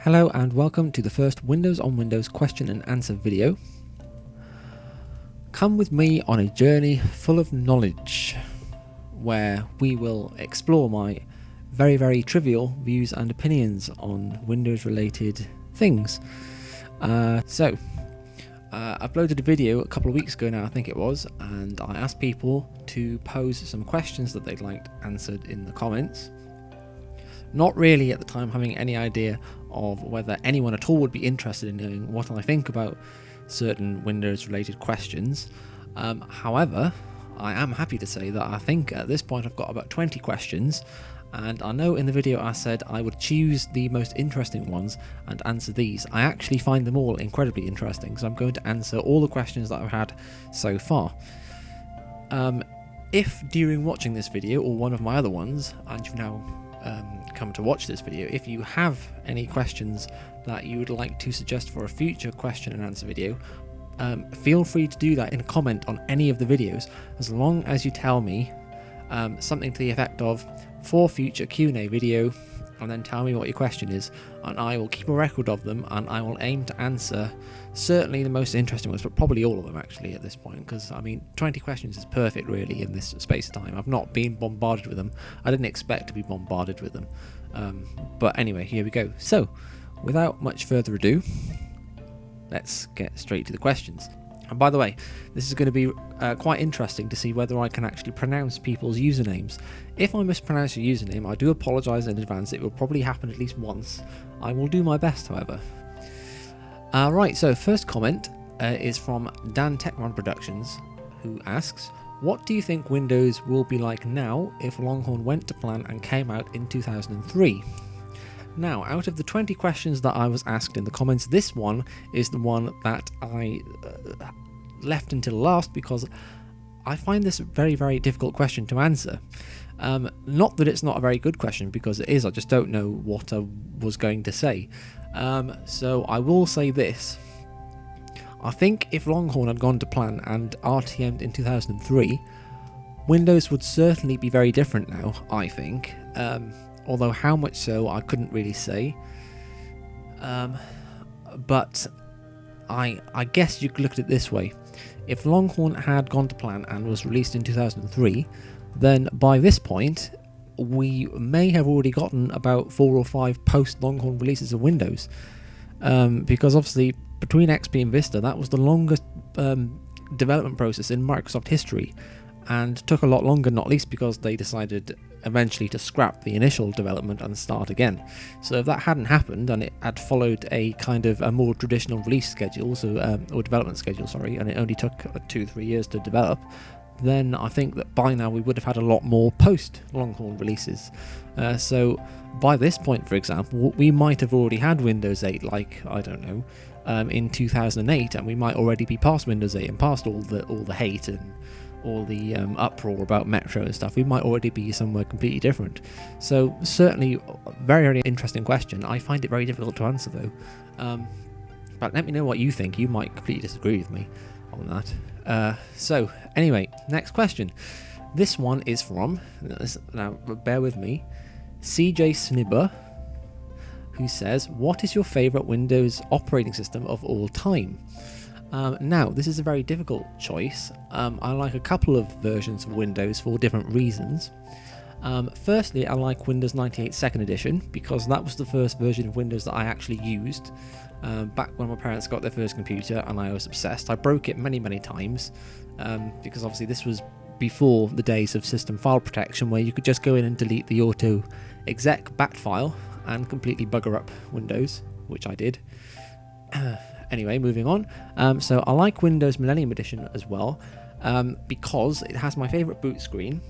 Hello and welcome to the first Windows on Windows question and answer video. Come with me on a journey full of knowledge where we will explore my very trivial views and opinions on Windows related things. I uploaded a video a couple of weeks ago now, I think it was, and I asked people to pose some questions that they'd like answered in the comments. Not really at the time having any idea of whether anyone at all would be interested in knowing what I think about certain Windows related questions. However, I am happy to say that I think at this point I've got about 20 questions, and I know in the video I said I would choose the most interesting ones and answer these. I actually find them all incredibly interesting, so I'm going to answer all the questions that I've had so far. If during watching this video or one of my other ones, and you've now come to watch this video, if you have any questions that you would like to suggest for a future question and answer video, feel free to do that in a comment on any of the videos, as long as you tell me something to the effect of for future Q&A video, and then tell me what your question is, and I will keep a record of them and I will aim to answer certainly the most interesting ones, but probably all of them actually at this point, because I mean 20 questions is perfect really in this space of time. I've not been bombarded with them. I didn't expect to be bombarded with them, but anyway, here we go. So without much further ado, let's get straight to the questions. And by the way, this is going to be quite interesting to see whether I can actually pronounce people's usernames. If I mispronounce your username, I do apologise in advance. It will probably happen at least once. I will do my best, however. Right, so first comment is from Dan Techman Productions, who asks, what do you think Windows will be like now if Longhorn went to plan and came out in 2003? Now, out of the 20 questions that I was asked in the comments, this one is the one that I left until last because I find this a very difficult question to answer. Not that it's not a very good question, because it is, I just don't know what I was going to say. So I will say this. I think if Longhorn had gone to plan and RTM'd in 2003, Windows would certainly be very different now, I think. Although how much so, I couldn't really say. But I guess you could look at it this way. If Longhorn had gone to plan and was released in 2003, then by this point, we may have already gotten about 4 or 5 post-Longhorn releases of Windows. Because obviously, between XP and Vista, that was the longest development process in Microsoft history, and took a lot longer, not least because they decided eventually to scrap the initial development and start again. So if that hadn't happened and it had followed a kind of a more traditional release schedule, or development schedule, sorry, and it only took 2-3 years to develop, then I think that by now we would have had a lot more post-Longhorn releases. So by this point, for example, we might have already had Windows 8, like, I don't know, in 2008, and we might already be past Windows 8 and past all the hate and all the uproar about Metro and stuff. We might already be somewhere completely different. So certainly very interesting question. I find it very difficult to answer though. But let me know what you think. You might completely disagree with me on that. So anyway, next question. This one is from, now bear with me, CJ Snibber, who says, what is your favourite Windows operating system of all time? Now, this is a very difficult choice. I like a couple of versions of Windows for different reasons. Firstly, I like Windows 98 2nd Edition, because that was the first version of Windows that I actually used back when my parents got their first computer, and I was obsessed. I broke it many times, because obviously this was before the days of system file protection, where you could just go in and delete the auto exec bat file and completely bugger up Windows, which I did. Anyway, moving on. So I like Windows Millennium Edition as well, because it has my favourite boot screen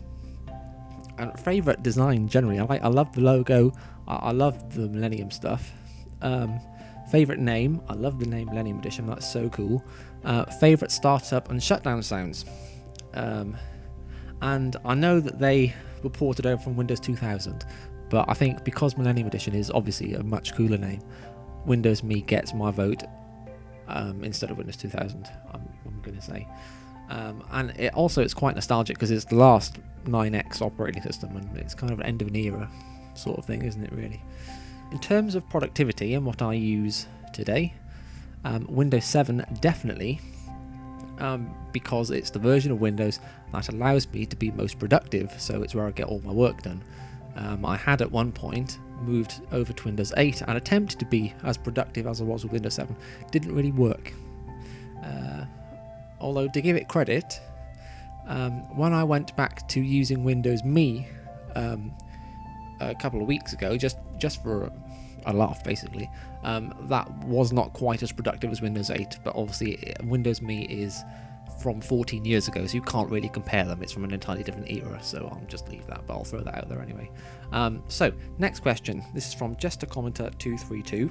and favourite design generally. I love the logo. I love the Millennium stuff. Favourite name. I love the name Millennium Edition. That's so cool. Favourite startup and shutdown sounds. And I know that they were ported over from Windows 2000, but I think because Millennium Edition is obviously a much cooler name, Windows Me gets my vote. Instead of Windows 2000, I'm going to say. And it's quite nostalgic because it's the last 9X operating system, and it's kind of an end of an era sort of thing, isn't it really? in terms of productivity and what I use today, Windows 7 definitely, because it's the version of Windows that allows me to be most productive, so it's where I get all my work done. I had at one point moved over to Windows 8 and attempted to be as productive as I was with Windows 7. Didn't really work. Although, to give it credit, when I went back to using Windows Me a couple of weeks ago, just for a laugh basically, that was not quite as productive as Windows 8, but obviously Windows Me is from 14 years ago, so you can't really compare them. It's from an entirely different era, so I'll just leave that, but I'll throw that out there anyway. So, next question. This is from Just a Commenter 232,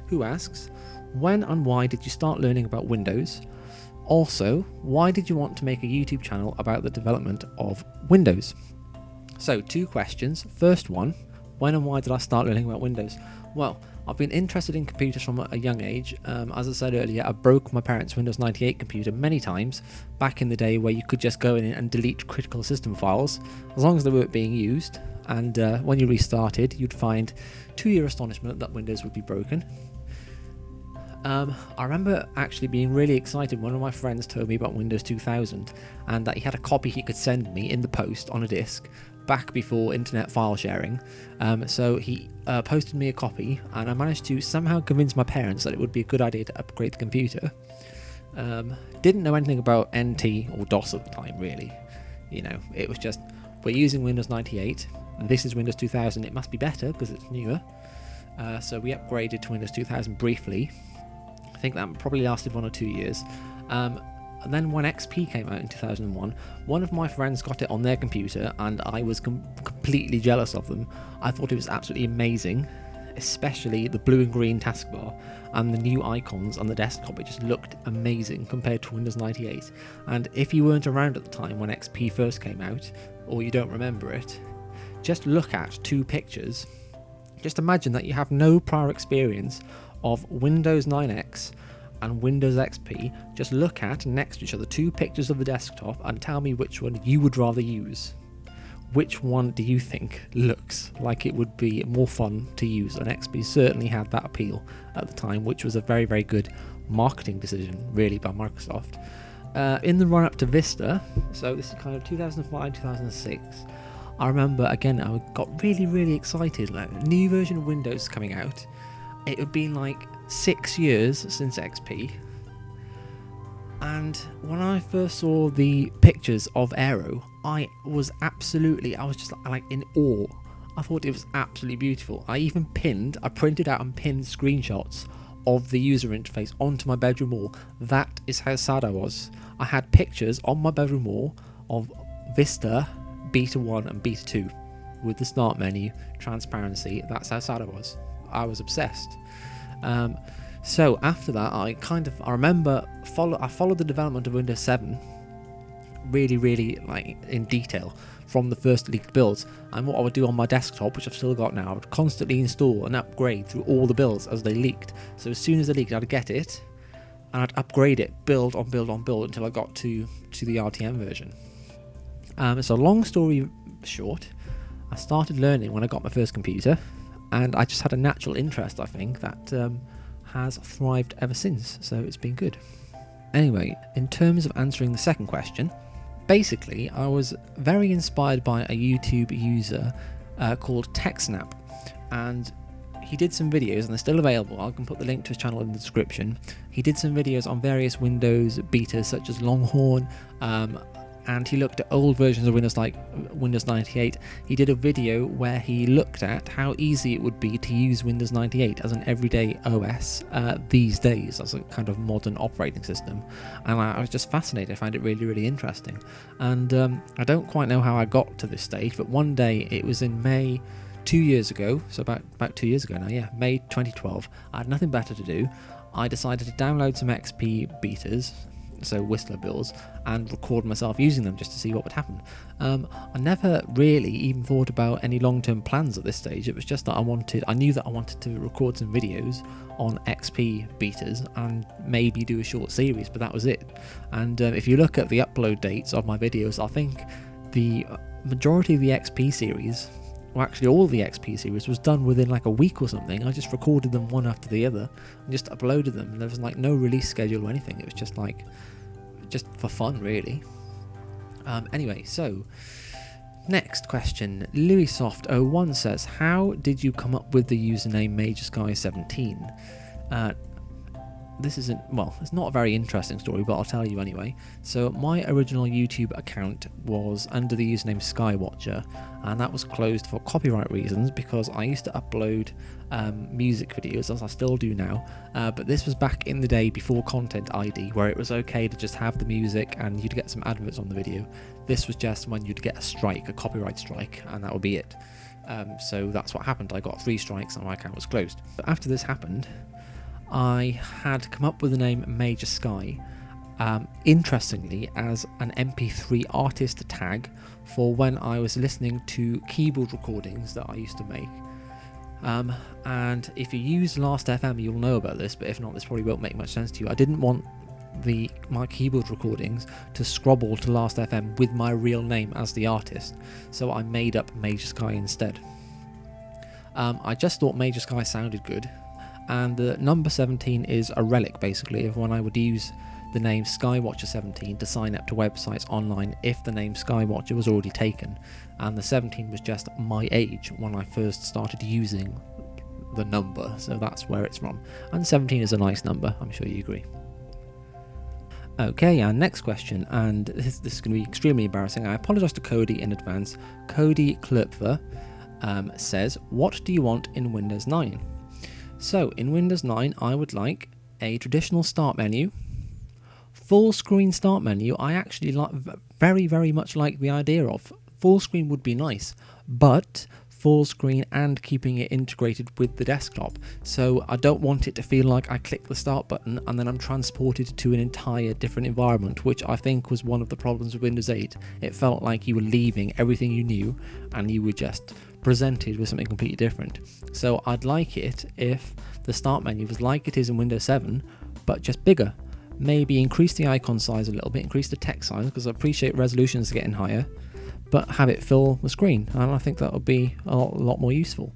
who asks, when and why did you start learning about Windows? Also, why did you want to make a YouTube channel about the development of Windows? So, 2 questions. First one, when and why did I start learning about Windows? Well, I've been interested in computers from a young age. As I said earlier, I broke my parents' Windows 98 computer many times back in the day, where you could just go in and delete critical system files as long as they weren't being used, and when you restarted you'd find, to your astonishment, that Windows would be broken. I remember actually being really excited when one of my friends told me about Windows 2000 and that he had a copy he could send me in the post on a disc back before internet file sharing. So he posted me a copy, and I managed to somehow convince my parents that it would be a good idea to upgrade the computer. Didn't know anything about NT or DOS at the time, really. You know, it was just, we're using Windows 98 and this is Windows 2000, it must be better because it's newer. So we upgraded to Windows 2000 briefly. I think that probably lasted 1 or 2 years. And then when XP came out in 2001, one of my friends got it on their computer and I was completely jealous of them. I thought it was absolutely amazing, especially the blue and green taskbar and the new icons on the desktop. It just looked amazing compared to Windows 98. And if you weren't around at the time when XP first came out, or you don't remember it, just look at 2 pictures. Just imagine that you have no prior experience of Windows 9X and Windows XP. Just look at, next to each other, 2 pictures of the desktop and tell me which one you would rather use. Which one do you think looks like it would be more fun to use? And XP certainly had that appeal at the time, which was a very, very good marketing decision, really, by Microsoft. In the run-up to Vista, so this is kind of 2005, 2006, I remember, again, I got really, really excited. Like, a new version of Windows coming out. It had been like 6 years since XP, and when I first saw the pictures of Aero, I was just like in awe. I thought it was absolutely beautiful. I printed out and pinned screenshots of the user interface onto my bedroom wall. That is how sad I was. I had pictures on my bedroom wall of Vista Beta 1 and Beta 2 with the start menu, transparency. That's how sad I was. I was obsessed. So after that, I remember I followed the development of Windows 7 really, really like in detail from the first leaked builds. And what I would do on my desktop, which I've still got now, I would constantly install and upgrade through all the builds as they leaked. So as soon as they leaked, I'd get it and I'd upgrade it, build on build on build, until I got to the RTM version. So long story short, I started learning when I got my first computer, and I just had a natural interest, I think, that has thrived ever since, so it's been good. Anyway, in terms of answering the second question, basically I was very inspired by a YouTube user called TechSnap, and he did some videos, and they're still available. I can put the link to his channel in the description. He did some videos on various Windows betas such as Longhorn, and he looked at old versions of Windows like Windows 98. He did a video where he looked at how easy it would be to use Windows 98 as an everyday OS these days, as a kind of modern operating system. And I was just fascinated. I found it really, really interesting. And I don't quite know how I got to this stage, but one day, it was in May 2 years ago, so about 2 years ago now, yeah, May 2012, I had nothing better to do. I decided to download some XP betas, so Whistler builds, and record myself using them just to see what would happen. I never really even thought about any long-term plans at this stage. It was just that I knew that I wanted to record some videos on XP betas and maybe do a short series, but that was it. And if you look at the upload dates of my videos, I think the majority of the XP series, well, actually all the XP series was done within like a week or something. I just recorded them one after the other and just uploaded them. And there was like no release schedule or anything. It was just like, just for fun, really. Anyway, so next question. LouisSoft01 says, how did you come up with the username MajorSky17? This isn't, well, it's not a very interesting story, but I'll tell you anyway. So my original YouTube account was under the username Skywatcher, and that was closed for copyright reasons because I used to upload music videos, as I still do now, but this was back in the day before Content ID, where it was okay to just have the music and you'd get some adverts on the video. This was just when you'd get a strike, a copyright strike, and that would be it. So that's what happened. I got 3 strikes and my account was closed. But after this happened, I had come up with the name Major Sky, interestingly, as an MP3 artist tag for when I was listening to keyboard recordings that I used to make. And if you use Last.fm, you'll know about this, but if not, this probably won't make much sense to you. I didn't want my keyboard recordings to scrobble to Last.fm with my real name as the artist, so I made up Major Sky instead. I just thought Major Sky sounded good. And the number 17 is a relic, basically, of when I would use the name Skywatcher17 to sign up to websites online if the name Skywatcher was already taken. And the 17 was just my age when I first started using the number, so that's where it's from. And 17 is a nice number, I'm sure you agree. Okay, and next question, and this is going to be extremely embarrassing. I apologise to Cody in advance. Cody Klerpfer says, what do you want in Windows 9? So, in Windows 9, I would like a traditional start menu, full screen start menu. I actually very, very much like the idea of. Full screen would be nice, but full screen and keeping it integrated with the desktop. So I don't want it to feel like I click the start button and then I'm transported to an entire different environment, which I think was one of the problems with Windows 8. It felt like you were leaving everything you knew and you were just presented with something completely different. So I'd like it if the start menu was like it is in Windows 7, but just bigger. Maybe increase the icon size a little bit, increase the text size, because I appreciate resolutions are getting higher, but have it fill the screen, and I think that would be a lot more useful.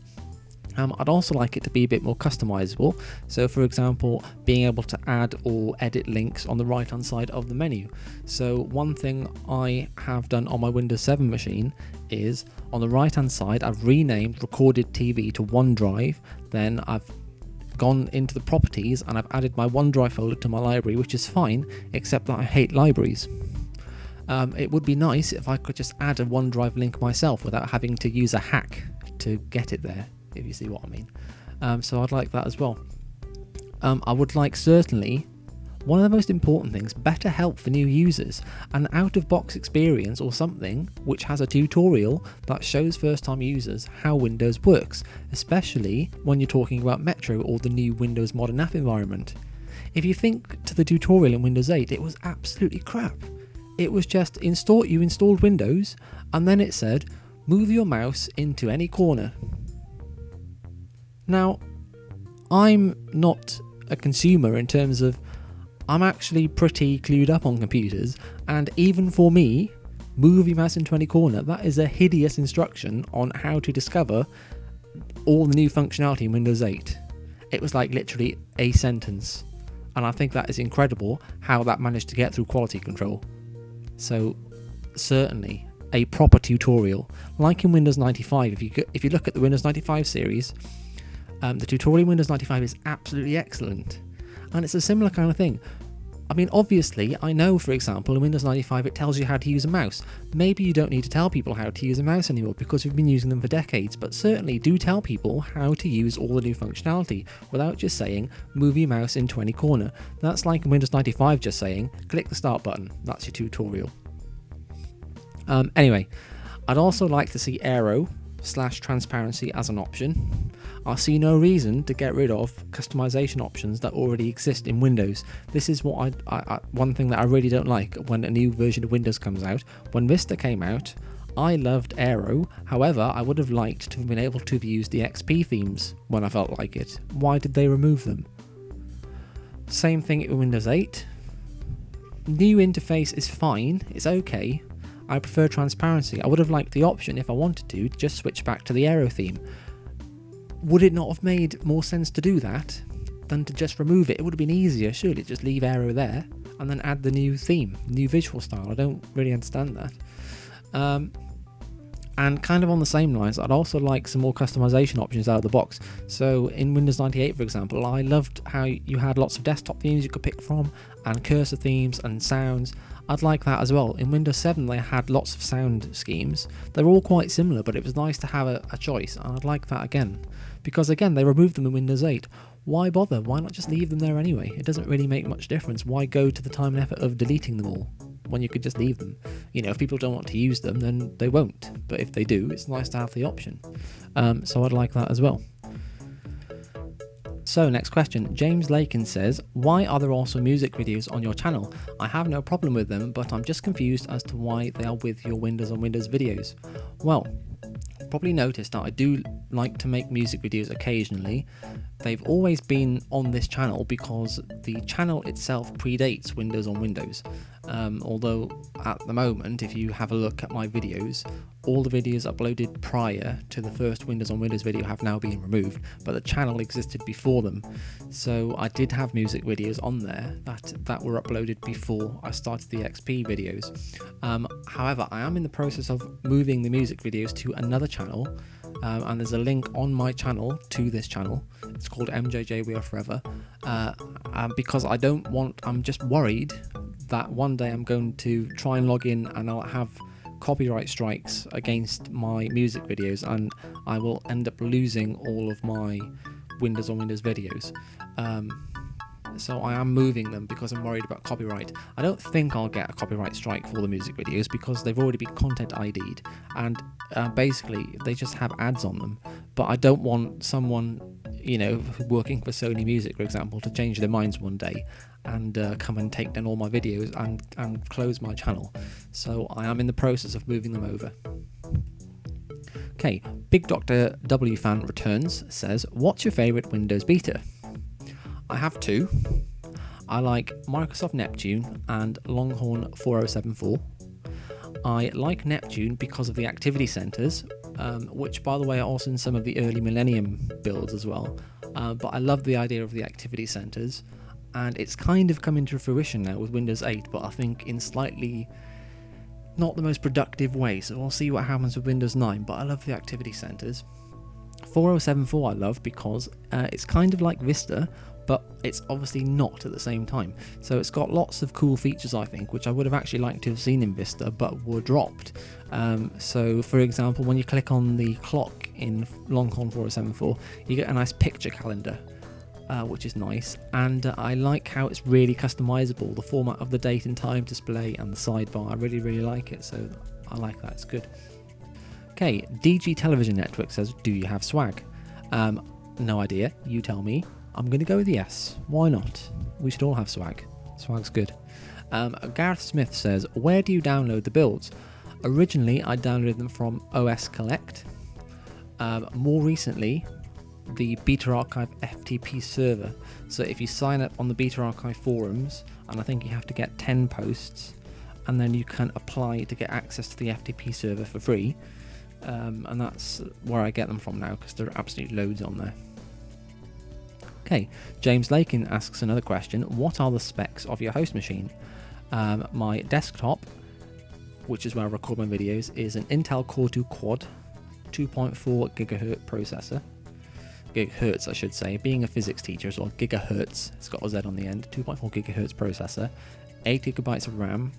I'd also like it to be a bit more customizable, so for example, being able to add or edit links on the right hand side of the menu. So one thing I have done on my Windows 7 machine is, on the right hand side, I've renamed Recorded TV to OneDrive, then I've gone into the properties and I've added my OneDrive folder to my library, which is fine, except that I hate libraries. It would be nice if I could just add a OneDrive link myself without having to use a hack to get it there, if you see what I mean. So I'd like that as well. I would like, certainly, one of the most important things, better help for new users, an out-of-box experience or something which has a tutorial that shows first-time users how Windows works, especially when you're talking about Metro or the new Windows Modern App environment. If you think to the tutorial in Windows 8, it was absolutely crap. It was just you installed Windows and then it said move your mouse into any corner. Now, I'm not a consumer in terms of I'm actually pretty clued up on computers, and even for me, move your mouse into any corner, that is a hideous instruction on how to discover all the new functionality in Windows 8. It was like literally a sentence, and I think that is incredible how that managed to get through quality control. So certainly a proper tutorial, like in Windows 95. If you look at the Windows 95 series, the tutorial in Windows 95 is absolutely excellent, and it's a similar kind of thing. I mean, obviously, I know, for example, in Windows 95 it tells you how to use a mouse. Maybe you don't need to tell people how to use a mouse anymore because you've been using them for decades, but certainly do tell people how to use all the new functionality without just saying, move your mouse into any corner. That's like in Windows 95 just saying, click the start button. That's your tutorial. Anyway, I'd also like to see aero/transparency as an option. I see no reason to get rid of customization options that already exist in Windows. This is what one thing that I really don't like when a new version of Windows comes out. When Vista came out, I loved Aero. However, I would have liked to have been able to have used the XP themes when I felt like it. Why did they remove them? Same thing with Windows 8. New interface is fine, it's okay. I prefer transparency. I would have liked the option, if I wanted to just switch back to the Aero theme. Would it not have made more sense to do that than to just remove it? It would have been easier, surely, just leave Aero there and then add the new theme, new visual style. I don't really understand that. And kind of on the same lines, I'd also like some more customization options out of the box. So in Windows 98, for example, I loved how you had lots of desktop themes you could pick from, and cursor themes and sounds. I'd like that as well. In Windows 7, they had lots of sound schemes. They're all quite similar, but it was nice to have a choice, and I'd like that again. Because again, they removed them in Windows 8. Why bother? Why not just leave them there anyway? It doesn't really make much difference. Why go to the time and effort of deleting them all when you could just leave them? You know, if people don't want to use them, then they won't. But if they do, it's nice to have the option. So I'd like that as well. So next question, James Lakin says, why are there also music videos on your channel? I have no problem with them, but I'm just confused as to why they are with your Windows on Windows videos. Well, you've probably noticed that I do like to make music videos occasionally. They've always been on this channel because the channel itself predates Windows on Windows. Although at the moment, if you have a look at my videos, all the videos uploaded prior to the first Windows on Windows video have now been removed, but the channel existed before them. So I did have music videos on there that were uploaded before I started the XP videos. However, I am in the process of moving the music videos to another channel, and there's a link on my channel to this channel. It's called MJJ We Are Forever, because I'm just worried that one day I'm going to try and log in and I'll have copyright strikes against my music videos, and I will end up losing all of my Windows on Windows videos. So I am moving them because I'm worried about copyright. I don't think I'll get a copyright strike for the music videos because they've already been content ID'd, and basically they just have ads on them. But I don't want someone, you know, working for Sony Music, for example, to change their minds one day and come and take down all my videos and close my channel. So I am in the process of moving them over. Okay, Big Dr. W Fan returns, says, what's your favourite Windows beta? I have two. I like Microsoft Neptune and Longhorn 4074. I like Neptune because of the activity centers, which by the way are also in some of the early Millennium builds as well. But I love the idea of the activity centers, and it's kind of come into fruition now with Windows 8, but I think in slightly not the most productive way, so we'll see what happens with Windows 9, but I love the activity centers. 4074 I love because it's kind of like Vista, but it's obviously not at the same time. So it's got lots of cool features, I think, which I would have actually liked to have seen in Vista, but were dropped. So for example, when you click on the clock in Longhorn 4074, you get a nice picture calendar, which is nice. And I like how it's really customizable, the format of the date and time display and the sidebar. I really, really like it, so I like that, it's good. Okay, DG Television Network says, do you have swag? No idea, you tell me. I'm going to go with yes. Why not? We should all have swag. Swag's good. Gareth Smith says, where do you download the builds? Originally, I downloaded them from OS Collect. More recently, the Beta Archive FTP server. So if you sign up on the Beta Archive forums, and I think you have to get 10 posts, and then you can apply to get access to the FTP server for free. And that's where I get them from now, because there are absolutely loads on there. Okay, James Lakin asks another question. What are the specs of your host machine? My desktop, which is where I record my videos, is an Intel Core 2 Quad 2.4 GHz processor. Gigahertz, I should say. Being a physics teacher as well, gigahertz. It's got a Z on the end. 2.4 GHz processor, 8 GB of RAM,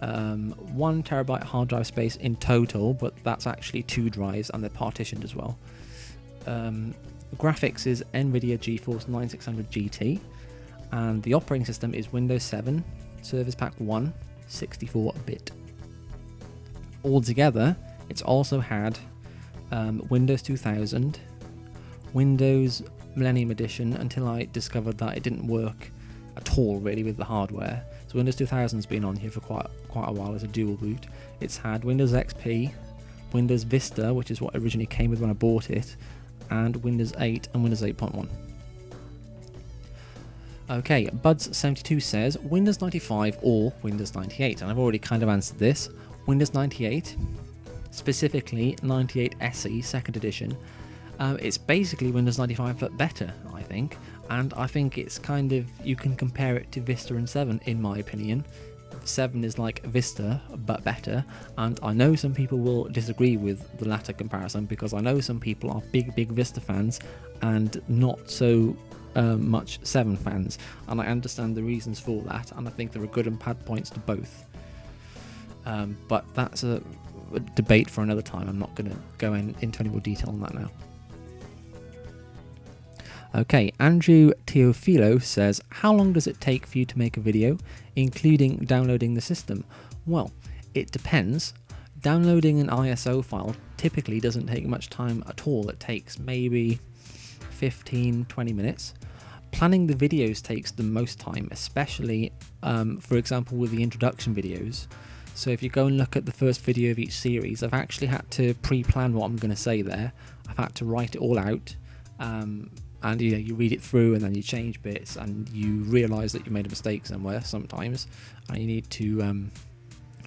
1 TB hard drive space in total, but that's actually 2 drives and they're partitioned as well. Graphics is NVIDIA GeForce 9600 GT, and the operating system is Windows 7, Service Pack 1, 64-bit. Altogether, it's also had Windows 2000, Windows Millennium Edition, until I discovered that it didn't work at all really with the hardware. So Windows 2000's been on here for quite a while as a dual boot. It's had Windows XP, Windows Vista, which is what originally came with when I bought it, and Windows 8 and Windows 8.1. Okay, Buds72 says Windows 95 or Windows 98, and I've already kind of answered this. Windows 98, specifically 98 SE 2nd edition, it's basically Windows 95 but better, I think. And I think it's kind of, you can compare it to Vista and 7 in my opinion. 7 is like Vista but better, and I know some people will disagree with the latter comparison, because I know some people are big Vista fans and not so much 7 fans, and I understand the reasons for that, and I think there are good and bad points to both. But that's a debate for another time. I'm not going to go into any more detail on that now. Okay, Andrew Teofilo says, how long does it take for you to make a video, including downloading the system? Well, it depends. Downloading an ISO file typically doesn't take much time at all. It takes maybe 15-20 minutes. Planning the videos takes the most time, especially, for example, with the introduction videos. So if you go and look at the first video of each series, I've actually had to pre-plan what I'm going to say there. I've had to write it all out. And you read it through and then you change bits and you realise that you made a mistake somewhere sometimes, and you need to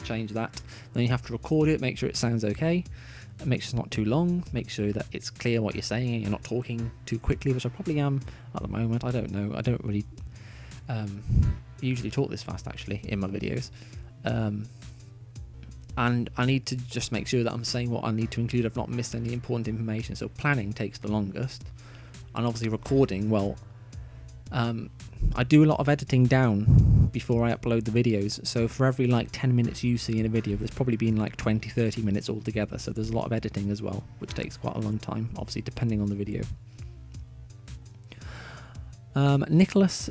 change that. Then you have to record it, make sure it sounds okay, make sure it's not too long, make sure that it's clear what you're saying and you're not talking too quickly, which I probably am at the moment. I don't know. I don't really usually talk this fast actually in my videos. And I need to just make sure that I'm saying what I need to include. I've not missed any important information. So planning takes the longest. And obviously recording, well, I do a lot of editing down before I upload the videos. So for every like 10 minutes you see in a video, there's probably been like 20-30 minutes altogether. So there's a lot of editing as well, which takes quite a long time, obviously depending on the video. Nicholas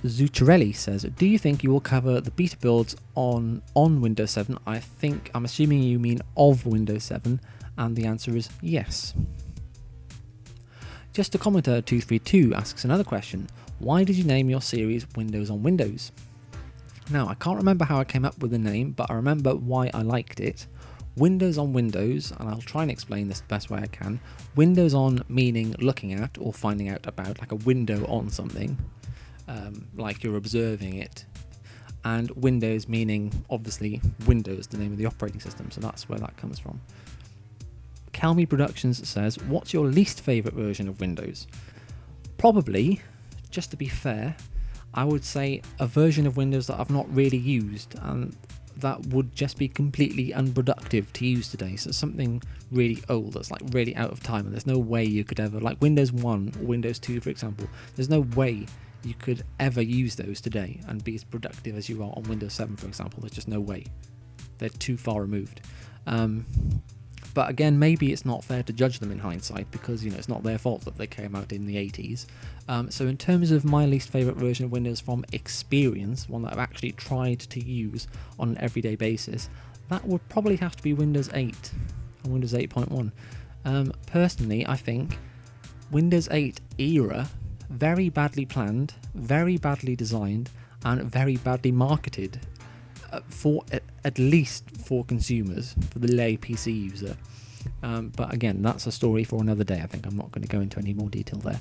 Zuccarelli says, do you think you will cover the beta builds on Windows 7? I'm assuming you mean of Windows 7, and the answer is yes. Just a Commenter 232 asks another question. Why did you name your series Windows on Windows? Now, I can't remember how I came up with the name, but I remember why I liked it. Windows on Windows, and I'll try and explain this the best way I can. Windows on meaning looking at or finding out about, like a window on something, like you're observing it. And Windows meaning, obviously, Windows, the name of the operating system, so that's where that comes from. Calmy Productions says, what's your least favourite version of Windows? Probably, just to be fair, I would say a version of Windows that I've not really used, and that would just be completely unproductive to use today. So something really old that's like really out of time, and there's no way you could ever, like Windows 1 or Windows 2 for example, there's no way you could ever use those today and be as productive as you are on Windows 7 for example. There's just no way. They're too far removed. But again, maybe it's not fair to judge them in hindsight, because it's not their fault that they came out in the 80s. So in terms of my least favourite version of Windows from experience, one that I've actually tried to use on an everyday basis, that would probably have to be Windows 8 and Windows 8.1. Personally, I think Windows 8 era, very badly planned, very badly designed, and very badly marketed. At least for consumers, for the lay PC user. But again, that's a story for another day. I think I'm not going to go into any more detail there.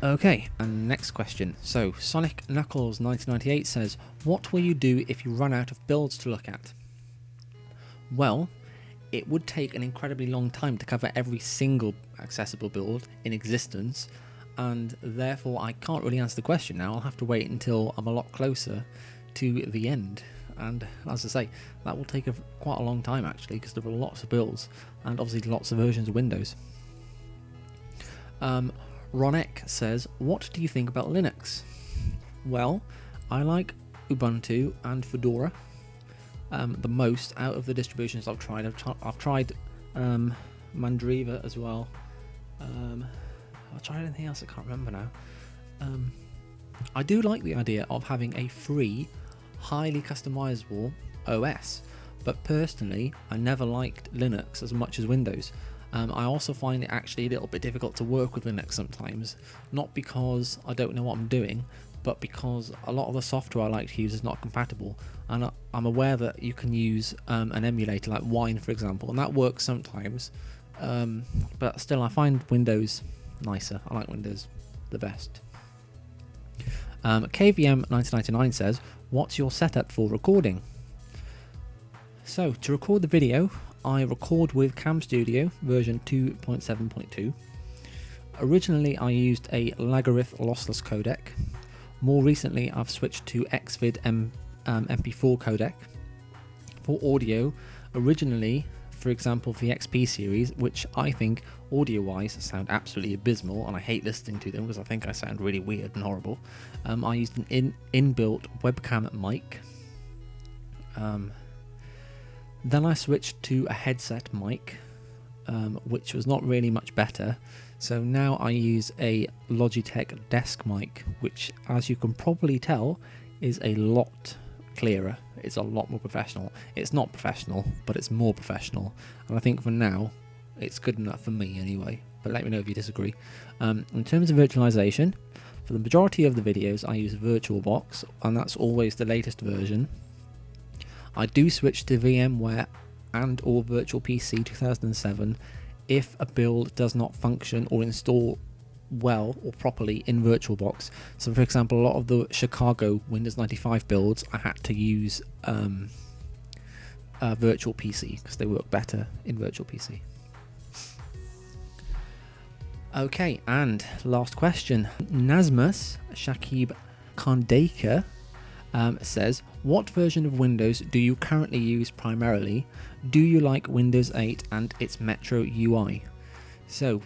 Okay, and next question. So, Sonic Knuckles 1998 says, what will you do if you run out of builds to look at? Well, it would take an incredibly long time to cover every single accessible build in existence, and therefore I can't really answer the question now. I'll have to wait until I'm a lot closer to the end, and as I say, that will take quite a long time actually, because there are lots of builds and obviously lots of versions of Windows. Ronek says, what do you think about Linux? Well, I like Ubuntu and Fedora the most out of the distributions I've tried. I've tried Mandriva as well. I've tried anything else, I can't remember now. I do like the idea of having a free, highly customizable OS, but personally I never liked Linux as much as Windows. I also find it actually a little bit difficult to work with Linux sometimes, not because I don't know what I'm doing, but because a lot of the software I like to use is not compatible, and I'm aware that you can use an emulator like Wine for example, and that works sometimes, but still I find Windows nicer. I like Windows the best. KVM 1999 says, what's your setup for recording? So to record the video, I record with Cam Studio version 2.7.2. Originally I used a Lagarith lossless codec. More recently I've switched to Xvid MP4 codec. For audio, originally, for example, the XP series, which I think audio-wise sound absolutely abysmal, and I hate listening to them because I think I sound really weird and horrible. I used an inbuilt webcam mic. Then I switched to a headset mic, which was not really much better. So now I use a Logitech desk mic, which, as you can probably tell, is a lot clearer. It's a lot more professional. It's not professional, but it's more professional, and I think for now it's good enough for me anyway, but let me know if you disagree. In terms of virtualization, for the majority of the videos I use VirtualBox, and that's always the latest version. I do switch to VMware and or Virtual PC 2007 if a build does not function or install well or properly in VirtualBox. So for example, a lot of the Chicago Windows 95 builds I had to use Virtual PC because they work better in Virtual PC. Okay, and last question. Nazmus Shakib Kandeka says, what version of Windows do you currently use primarily? Do you like Windows 8 and its Metro UI? So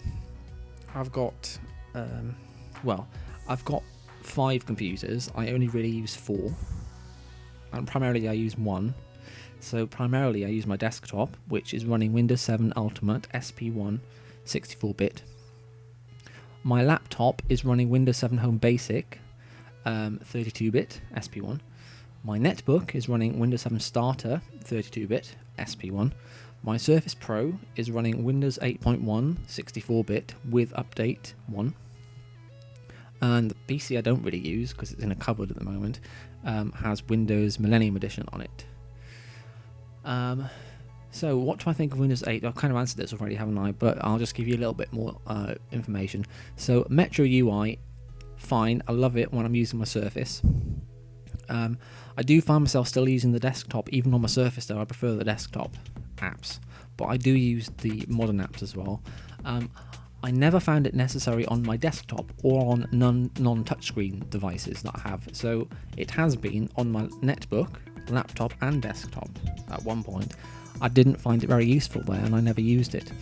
I've got I've got 5 computers. I only really use 4, and primarily I use 1. So primarily I use my desktop, which is running Windows 7 Ultimate SP1 64-bit. My laptop is running Windows 7 Home Basic 32-bit SP1. My netbook is running Windows 7 Starter 32-bit SP1. My Surface Pro is running Windows 8.1 64-bit with Update 1. And the PC I don't really use because it's in a cupboard at the moment has Windows Millennium Edition on it. So what do I think of Windows 8? I've kind of answered this already, haven't I? But I'll just give you a little bit more information. So Metro UI, fine. I love it when I'm using my Surface. I do find myself still using the desktop, even on my Surface though. I prefer the desktop apps, but I do use the modern apps as well. I never found it necessary on my desktop or on non-touchscreen devices that I have. So it has been on my netbook, laptop and desktop at one point. I didn't find it very useful there and I never used it.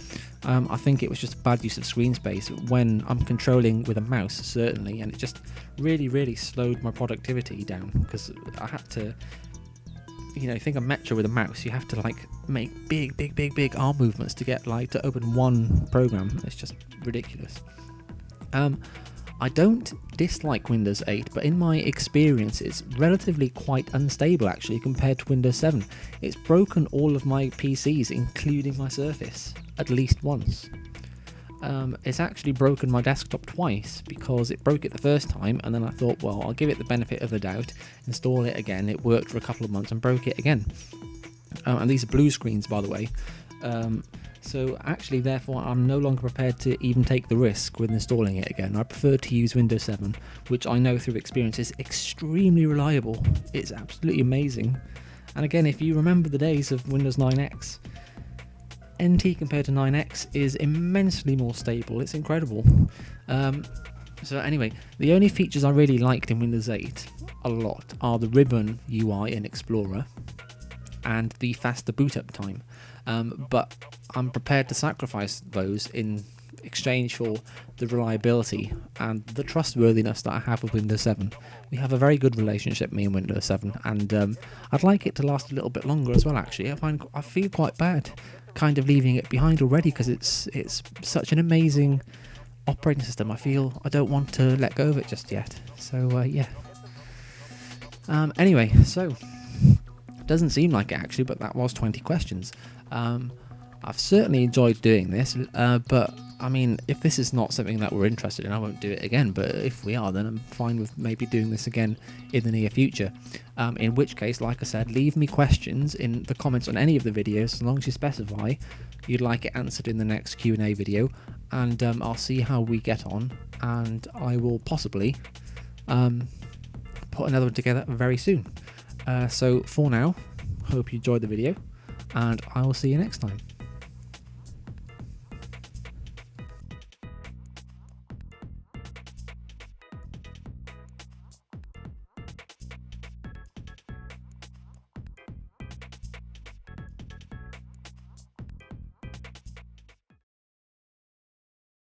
I think it was just a bad use of screen space when I'm controlling with a mouse, certainly, and it just really slowed my productivity down because I had to, think of Metro with a mouse, you have to like make big arm movements to get to open one program. It's just ridiculous. I don't dislike Windows 8, but in my experience it's relatively quite unstable actually compared to Windows 7. It's broken all of my PCs, including my Surface, at least once. It's actually broken my desktop twice because it broke it the first time and then I thought, well, I'll give it the benefit of the doubt, install it again. It worked for a couple of months and broke it again. And these are blue screens, by the way. So actually, therefore, I'm no longer prepared to even take the risk with installing it again. I prefer to use Windows 7, which I know through experience is extremely reliable. It's absolutely amazing. And again, if you remember the days of Windows 9X, NT compared to 9X is immensely more stable. It's incredible. So anyway, the only features I really liked in Windows 8 a lot are the ribbon UI in Explorer and the faster boot up time. But I'm prepared to sacrifice those in exchange for the reliability and the trustworthiness that I have with Windows 7. We have a very good relationship, me and Windows 7, and I'd like it to last a little bit longer as well. Actually, I feel quite bad kind of leaving it behind already because it's such an amazing operating system. I feel I don't want to let go of it just yet. So yeah. Anyway, so doesn't seem like it actually, but that was 20 questions. I've certainly enjoyed doing this, but I mean, if this is not something that we're interested in, I won't do it again, but if we are, then I'm fine with maybe doing this again in the near future. In which case, like I said, leave me questions in the comments on any of the videos, as long as you specify you'd like it answered in the next Q&A video, and I'll see how we get on, and I will possibly put another one together very soon. So for now, hope you enjoyed the video. and I will see you next time.